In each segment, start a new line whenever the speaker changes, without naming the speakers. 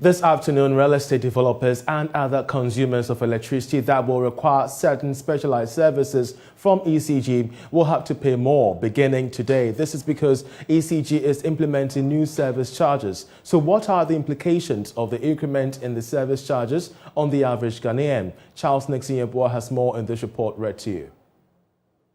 This afternoon, real estate developers and other consumers of electricity that will require certain specialized services from ECG will have to pay more beginning today. This is because ECG is implementing new service charges. So what are the implications of the increment in the service charges on the average Ghanaian? Charles Nixon has more in this report read to you.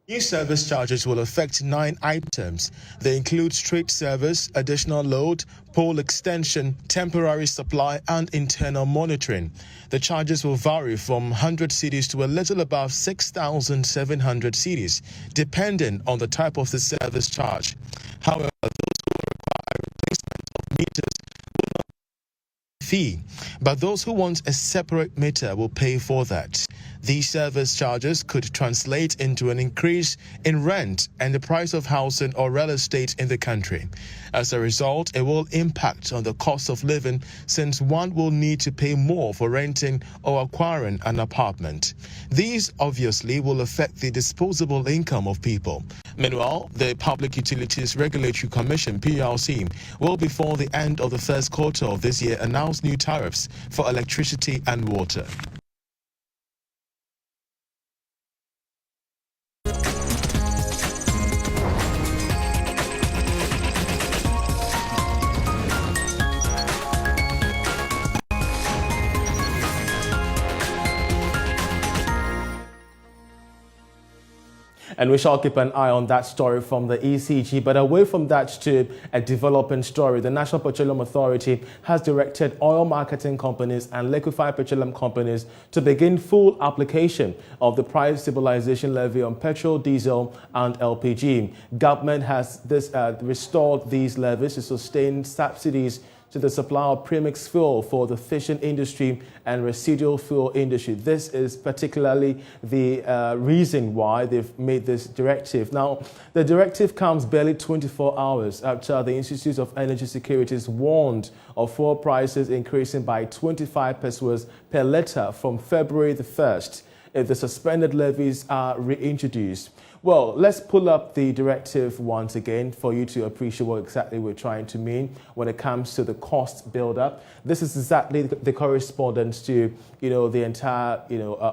New service charges will affect 9 items. They include straight service, additional load, pole extension, temporary supply, and internal monitoring. The charges will vary from 100 cedis to a little above 6,700 cedis, depending on the type of the service charge. However, those who require replacement of meters will not pay a fee, but those who want a separate meter will pay for that. These service charges could translate into an increase in rent and the price of housing or real estate in the country. As a result, it will impact on the cost of living since one will need to pay more for renting or acquiring an apartment. These obviously will affect the disposable income of people. Meanwhile, the Public Utilities Regulatory Commission (PURC) will before the end of the first quarter of this year announce new tariffs for electricity and water. And we shall keep an eye on that story from the ECG. But away from that to a developing story, the National Petroleum Authority has directed oil marketing companies and liquefied petroleum companies to begin full application of the price stabilization levy on petrol, diesel, and LPG. Government has restored these levies to sustain subsidies to the supply of premix fuel for the fishing industry and residual fuel industry. This is particularly the reason why they've made this directive. Now, the directive comes barely 24 hours after the Institute of Energy Securities warned of fuel prices increasing by 25 pesos per litre from February the 1st if the suspended levies are reintroduced. Well, let's pull up the directive once again for you to appreciate what exactly we're trying to mean when it comes to the cost build-up. This is exactly the correspondence to, the entire,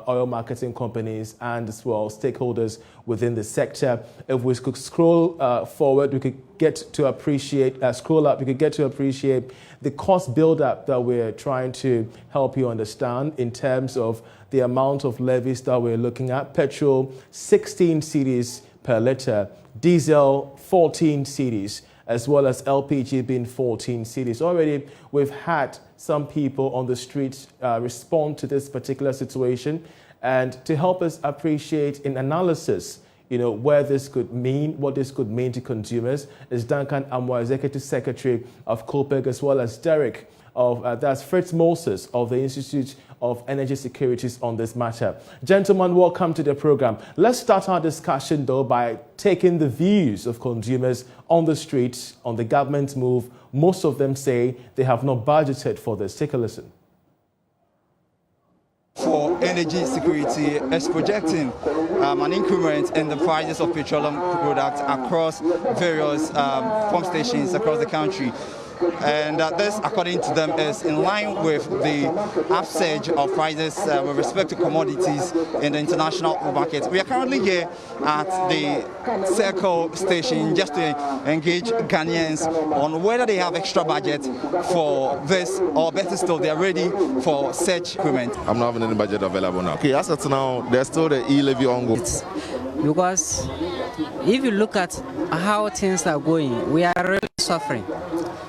oil marketing companies and as well stakeholders within the sector. If we could scroll forward, we could get to appreciate, scroll up, you could get to appreciate the cost build-up that we're trying to help you understand in terms of the amount of levies that we're looking at. Petrol, 16 cedis per litre, diesel, 14 cedis, as well as LPG being 14 cedis. Already, we've had some people on the streets respond to this particular situation, and to help us appreciate in analysis, where this could mean, what this could mean to consumers, is Duncan Amwa, Executive Secretary of COPEC, as well as Derek that's Fritz Moses of the Institute of Energy Securities on this matter. Gentlemen, welcome to the program. Let's start our discussion, though, by taking the views of consumers on the streets on the government's move. Most of them say they have not budgeted for this. Take a listen.
For energy security is projecting an increment in the prices of petroleum products across various pump stations across the country. And this, according to them, is in line with the upsurge of prices with respect to commodities in the international market. We are currently here at the Circle station just to engage Ghanaians on whether they have extra budget for this, or better still, they are ready for such increment.
I'm not having any budget available now. Okay, as of now, there's still the e-levy ongoing.
Because if you look at how things are going, we are really suffering.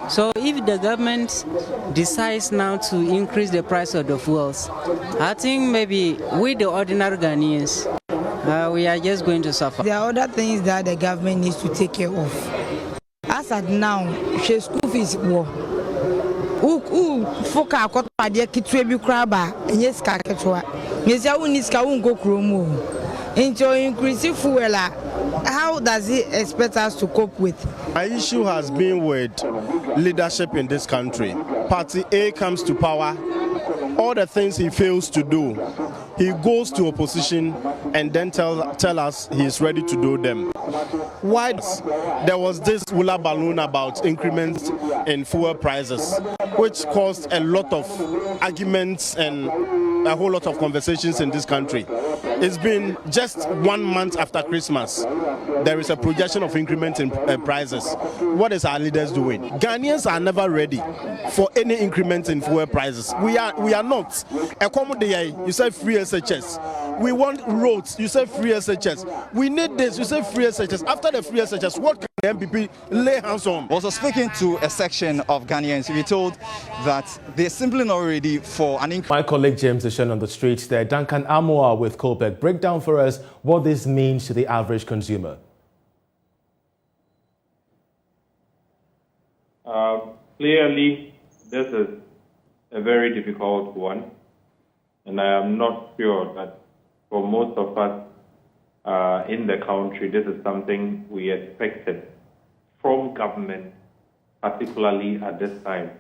So if the government decides now to increase the price of the fuels, I think maybe with the ordinary Ghanaians, we are just going to suffer.
There are other things that the government needs to take care of. As at now, school fees war. Foka akɔtɔ adeɛ ketewa bi kora ba enye sika ketewa. Mesia wo ni sika wo nko kromo. Into increase fuel, how does he expect us to cope with?
My issue has been with leadership in this country. Party A comes to power, all the things he fails to do, he goes to opposition and then tell us he is ready to do them. why there was this hula balloon about increments in fuel prices, which caused a lot of arguments and a whole lot of conversations in this country. It's been just 1 month after Christmas. There is a projection of increment in prices. What is our leaders doing? Ghanaians are never ready for any increment in fuel prices. We are not. You say free SHS. We want roads. You say free SHS. We need this. You say free SHS. After the free SHS, what can the MPP lay hands on?
Also speaking to a section of Ghanaians, we told that they're simply not ready for an increase.
My colleague James is shown on the streets there. Duncan Amoa with Colbeck. Break down for us what this means to the average consumer.
Clearly, this is a very difficult one, and I am not sure that for most of us in the country, this is something we expected from government, particularly at this time,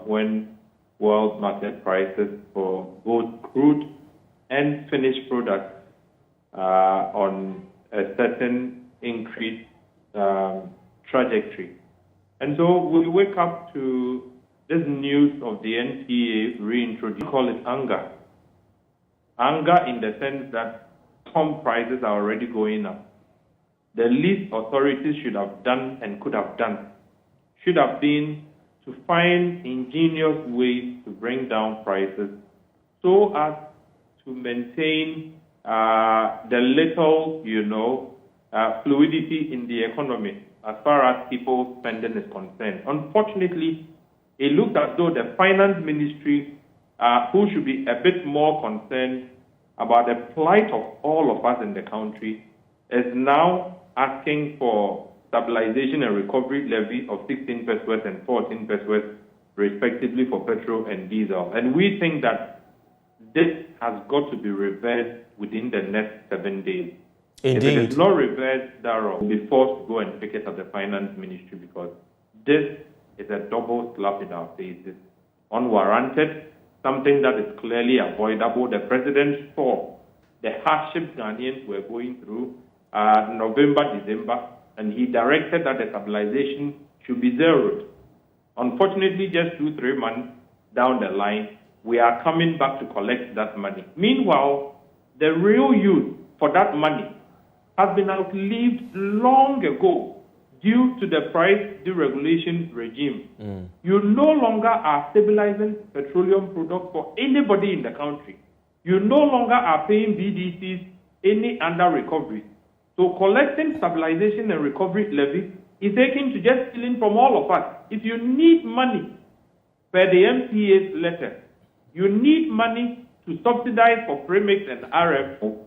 when world market prices for both crude and finished products on a certain increase trajectory. And so we wake up to this news of the NTA reintroduced, call it anger. Anger in the sense that some prices are already going up. The least authorities should have done and could have done should have been to find ingenious ways to bring down prices so as to maintain the little, fluidity in the economy as far as people's spending is concerned. Unfortunately, it looked as though the finance ministry, who should be a bit more concerned about the plight of all of us in the country, is now asking for stabilization and recovery levy of 16 pesos and 14 pesos, respectively, for petrol and diesel. And we think that this has got to be reversed within the next 7 days.
Indeed.
If it is not reversed, Darrell will be forced to go and pick it at the finance ministry, because this is a double slap in our faces. Unwarranted, something that is clearly avoidable. The president saw the hardship Ghanaians were going through November, December, and he directed that the stabilization should be zeroed. Unfortunately, just 2-3 months down the line, we are coming back to collect that money. Meanwhile, the real use for that money has been outlived long ago due to the price deregulation regime. You no longer are stabilizing petroleum products for anybody in the country. You no longer are paying BDCs any under recovery. So collecting stabilization and recovery levy is taken to just stealing from all of us. If you need money per the MPA's letter, you need money to subsidize for premix and RFO,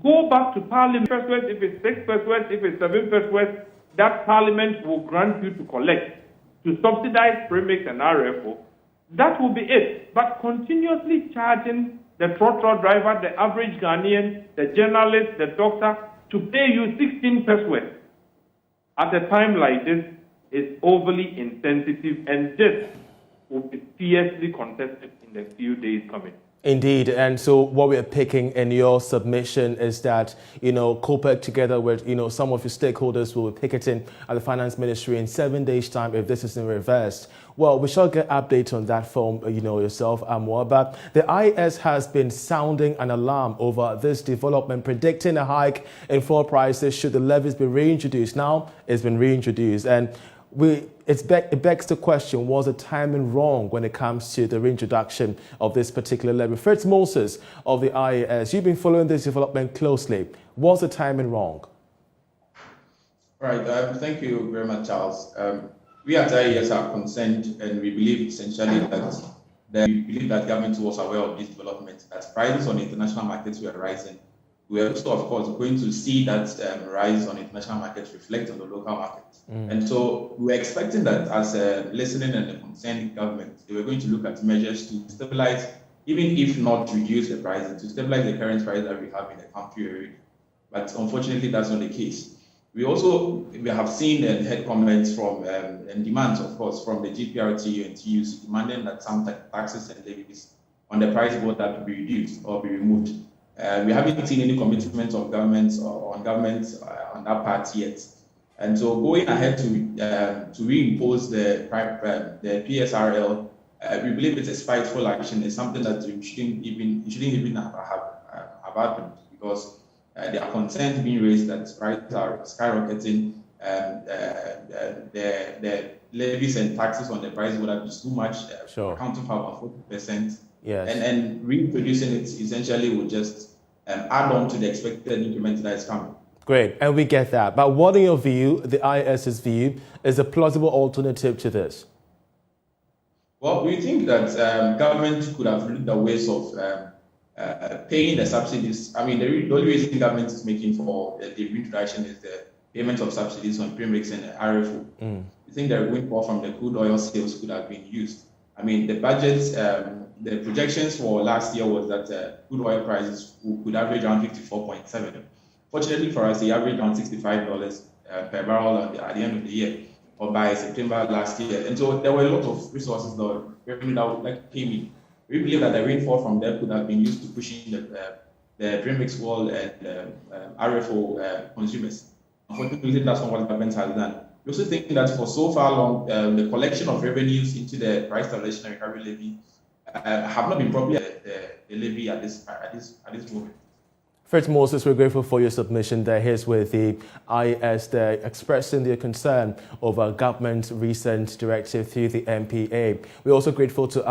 go back to Parliament. If it's 6 pesos, if it's 7 pesos, that Parliament will grant you to collect, to subsidize premix and RFO. That will be it. But continuously charging the trotro driver, the average Ghanaian, the journalist, the doctor, to pay you 16 pesos at a time like this is overly insensitive, and this will be fiercely contested in the few days coming.
Indeed, and so what we're picking in your submission is that, COPEC together with, some of your stakeholders will be picketing at the Finance Ministry in 7 days' time if this isn't reversed. Well, we shall get updates on that from, yourself, Amor, but the IS has been sounding an alarm over this development, predicting a hike in fuel prices should the levies be reintroduced. Now, it's been reintroduced, and it begs the question, was the timing wrong when it comes to the reintroduction of this particular levy? Fritz Moses of the IAS, you've been following this development closely. Was the timing wrong?
Right. Thank you very much, Charles. We at IAS are concerned, and we believe essentially that government was aware of this development, that prices on international markets were rising. We are also, of course, going to see that rise on international markets reflect on the local markets. And so we were expecting that as a listening and a concerned government, they were going to look at measures to stabilize, even if not reduce the prices, to stabilize the current price that we have in the country already. But unfortunately, that's not the case. We have seen and heard comments from and demands, of course, from the GPRTU and TUC demanding that some taxes and levies on the price board that be reduced or be removed. We haven't seen any commitment of governments on that part yet. And so going ahead to reimpose the PSRL, we believe it's a spiteful action. It's something that you shouldn't even have happened, because there are concerns being raised that prices are skyrocketing. The levies and taxes on the price would have been too much, accounting for about 40%.
Yes.
And reintroducing it essentially would just add on to the expected increment that is coming.
Great, and we get that. But what, in your view, the IS's view, is a plausible alternative to this?
Well, we think that government could have looked at ways of paying the subsidies. I mean, the only reason government is making for the reintroduction is the payment of subsidies on premix and RFO. We think the windfall from the crude oil sales could have been used. I mean, the budgets, the projections for last year was that crude oil prices could average around 54.7. Fortunately for us, they averaged around $65 per barrel at the end of the year, or by September last year. And so there were a lot of resources that came in. We believe that the rainfall from there could have been used to pushing the premix wall and RFO consumers. Unfortunately, that's not what the government has done. We also think that for so far long, the collection of revenues into the price stabilization and recovery levy have not been properly the levy at this moment.
Fritz Moses, we're grateful for your submission there. Here's with the IS there expressing their concern over government's recent directive through the MPA. We're also grateful to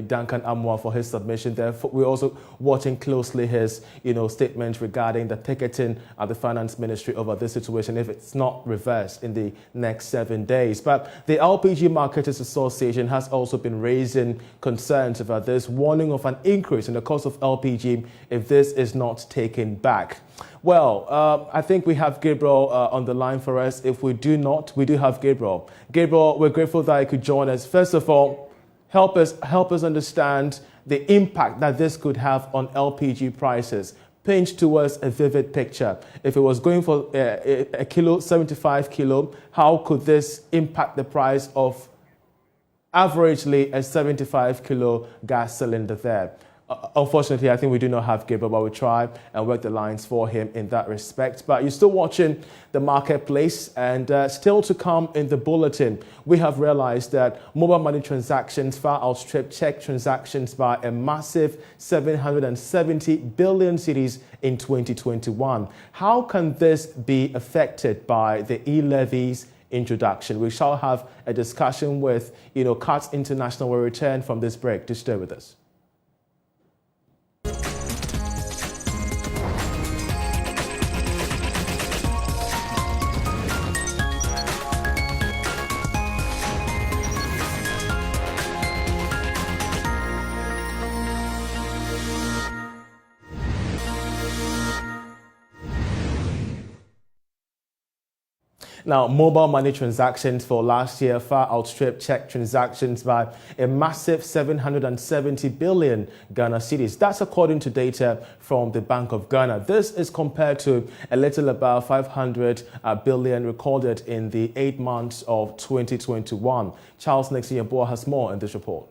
Duncan Amwa for his submission there. We're also watching closely his statement regarding the ticketing at the Finance Ministry over this situation if it's not reversed in the next 7 days. But the LPG Marketers Association has also been raising concerns about this, warning of an increase in the cost of LPG if this is not taken back. Well, I think we have Gabriel on the line for us. If we do not, we do have Gabriel. Gabriel, we're grateful that you could join us. First of all, help us understand the impact that this could have on LPG prices. Paint to us a vivid picture. If it was going for a kilo, 75 kilo, how could this impact the price of averagely a 75 kilo gas cylinder there? Unfortunately, I think we do not have Gabriel, but we'll try and work the lines for him in that respect. But you're still watching the marketplace, and still to come in the bulletin, we have realized that mobile money transactions far outstripped check transactions by a massive 770 billion cedis in 2021. How can this be affected by the e-levies introduction? We shall have a discussion with Cards International. Will return from this break. To stay with us. Now, mobile money transactions for last year far outstripped check transactions by a massive 770 billion Ghana cedis. That's according to data from the Bank of Ghana. This is compared to a little about 500 billion recorded in the 8 months of 2021. Charles Nixie-Yeboah has more in this report.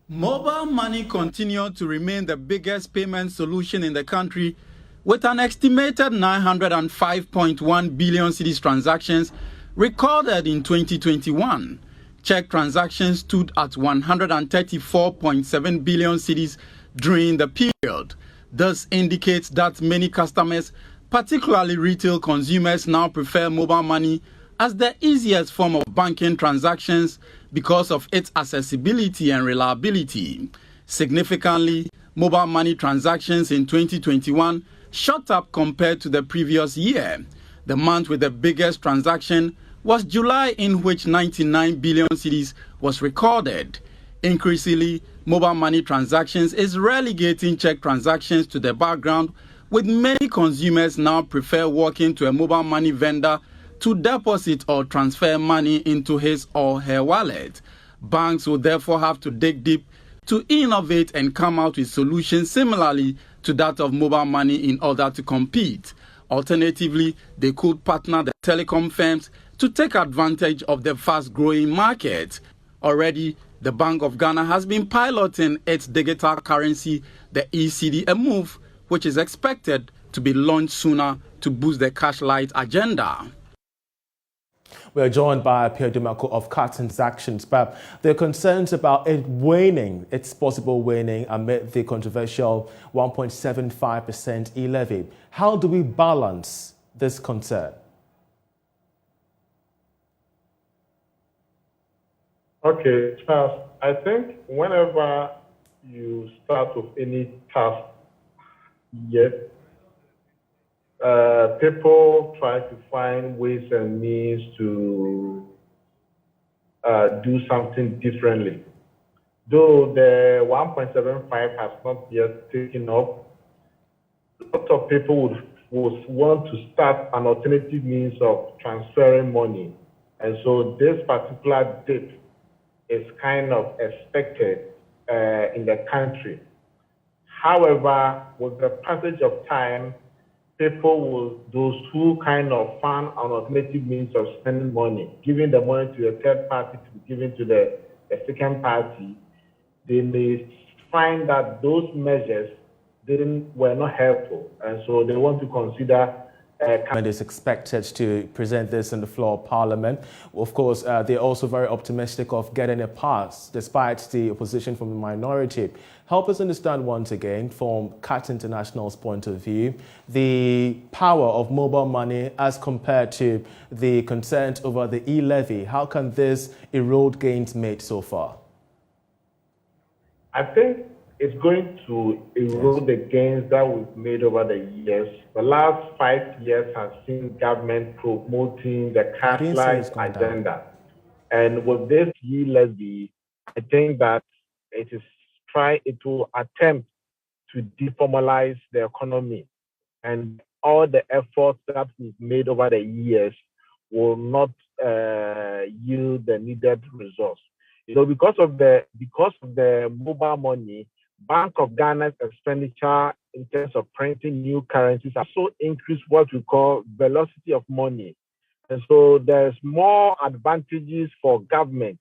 Mobile money continued to remain the biggest payment solution in the country, with an estimated 905.1 billion cedis transactions recorded in 2021. Check transactions stood at 134.7 billion cedis during the period. This indicates that many customers, particularly retail consumers, now prefer mobile money as the easiest form of banking transactions because of its accessibility and reliability. Significantly, mobile money transactions in 2021 shot up compared to the previous year. The month with the biggest transaction was July, in which 99 billion cedis was recorded. Increasingly, mobile money transactions is relegating check transactions to the background, with many consumers now prefer walking to a mobile money vendor to deposit or transfer money into his or her wallet. Banks will therefore have to dig deep to innovate and come out with solutions similarly to that of mobile money in order to compete. Alternatively, they could partner the telecom firms to take advantage of the fast-growing market. Already, the Bank of Ghana has been piloting its digital currency, the ECD, a move which is expected to be launched sooner to boost the cash light agenda.
We are joined by Pierre Dumako of Carton's Actions, but there are concerns about it waning, its possible waning amid the controversial 1.75% e-levy. How do we balance this concern?
Okay, Charles, I think whenever you start with any task, yes, people try to find ways and means to do something differently. Though the 1.75 has not yet taken up, a lot of people would want to start an alternative means of transferring money. And so this particular dip is kind of expected in the country. However, with the passage of time, those who kind of found an alternative means of spending money, giving the money to a third party to be given to the second party, they may find that those measures were not helpful, and so they want to consider.
Government is expected to present this in the floor of Parliament. Of course, they're also very optimistic of getting it passed, despite the opposition from the minority. Help us understand once again, from CAT International's point of view, the power of mobile money as compared to the concerns over the e-levy. How can this erode gains made so far?
I think it's going to erode the gains that we've made over the years. The last 5 years have seen government promoting the cashless agenda. And with this e-levy, I think that it will attempt to deformalize the economy. And all the efforts that we've made over the years will not yield the needed results. You know, because of the mobile money, Bank of Ghana's expenditure in terms of printing new currencies also increased what we call velocity of money. And so there's more advantages for government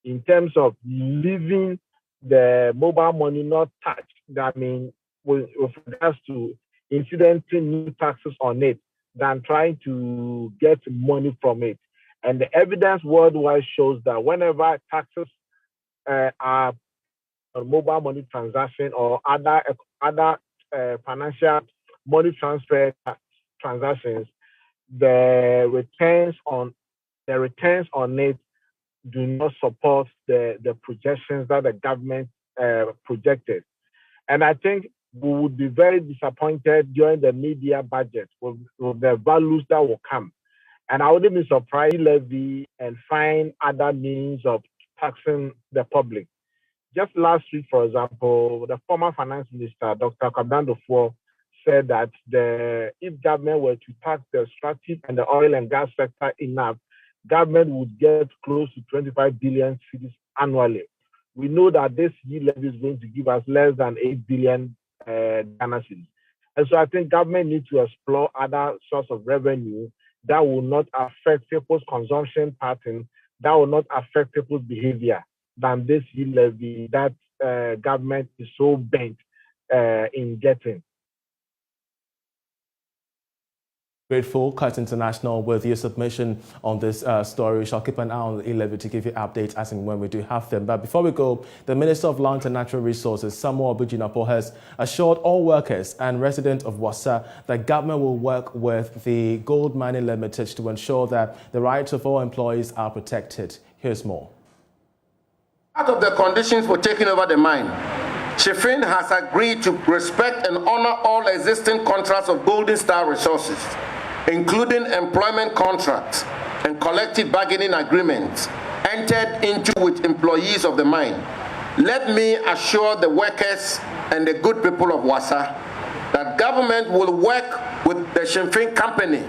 in terms of leaving the mobile money not touched. That means with regards to incidenting new taxes on it than trying to get money from it. And the evidence worldwide shows that whenever taxes are mobile money transaction or other financial money transfer transactions, the returns on it do not support the projections that the government projected. And I think we would be very disappointed during the media budget with the values that will come. And I wouldn't be surprised to levy and find other means of taxing the public. Just last week, for example, the former finance minister, Dr. Kabandofo, said that if government were to tax the extractive and the oil and gas sector enough, government would get close to 25 billion cedis annually. We know that this e-levy is going to give us less than 8 billion Ghana cedis. And so I think government needs to explore other sources of revenue that will not affect people's consumption pattern, that will not affect people's behavior, than this e-levy that government is so bent in getting.
Grateful, CAT International, with your submission on this story. We shall keep an eye on the e-levy to give you updates as and when we do have them. But before we go, the Minister of Land and Natural Resources, Samuel Bujinapo, has assured all workers and residents of Wassa that government will work with the Gold Mining Limited to ensure that the rights of all employees are protected. Here's more.
Part of the conditions for taking over the mine, Sheffield has agreed to respect and honor all existing contracts of Golden Star Resources, including employment contracts and collective bargaining agreements entered into with employees of the mine. Let me assure the workers and the good people of Wassa that government will work with the Sheffield company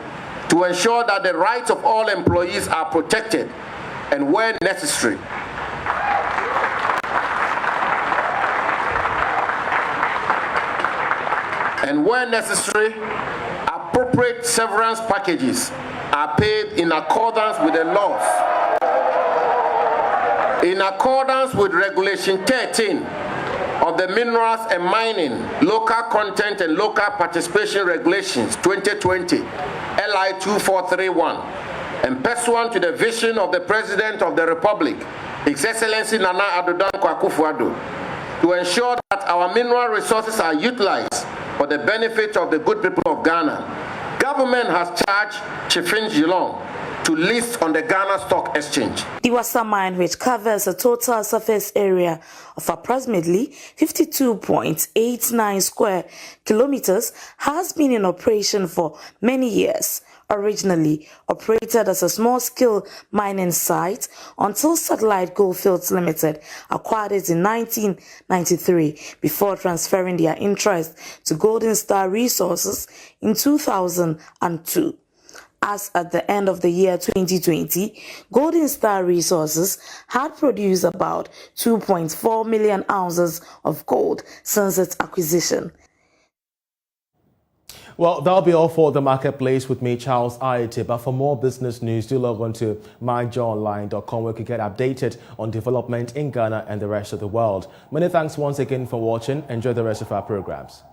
to ensure that the rights of all employees are protected and where necessary, appropriate severance packages are paid in accordance with the laws. In accordance with Regulation 13 of the Minerals and Mining, Local Content and Local Participation Regulations 2020, LI 2431, and pursuant to the vision of the President of the Republic, His Excellency Nana Addo Dankwa Akufo-Addo, to ensure that our mineral resources are utilized for the benefit of the good people of Ghana, government has charged Chifin Geelong to list on the Ghana Stock Exchange.
The Wassa mine, which covers a total surface area of approximately 52.89 square kilometers, has been in operation for many years. Originally operated as a small-scale mining site until Satellite Goldfields Limited acquired it in 1993 before transferring their interest to Golden Star Resources in 2002. As at the end of the year 2020, Golden Star Resources had produced about 2.4 million ounces of gold since its acquisition.
Well, that'll be all for The Marketplace with me, Charles Ayete. But for more business news, do log on to myjoyonline.com where you can get updated on development in Ghana and the rest of the world. Many thanks once again for watching. Enjoy the rest of our programs.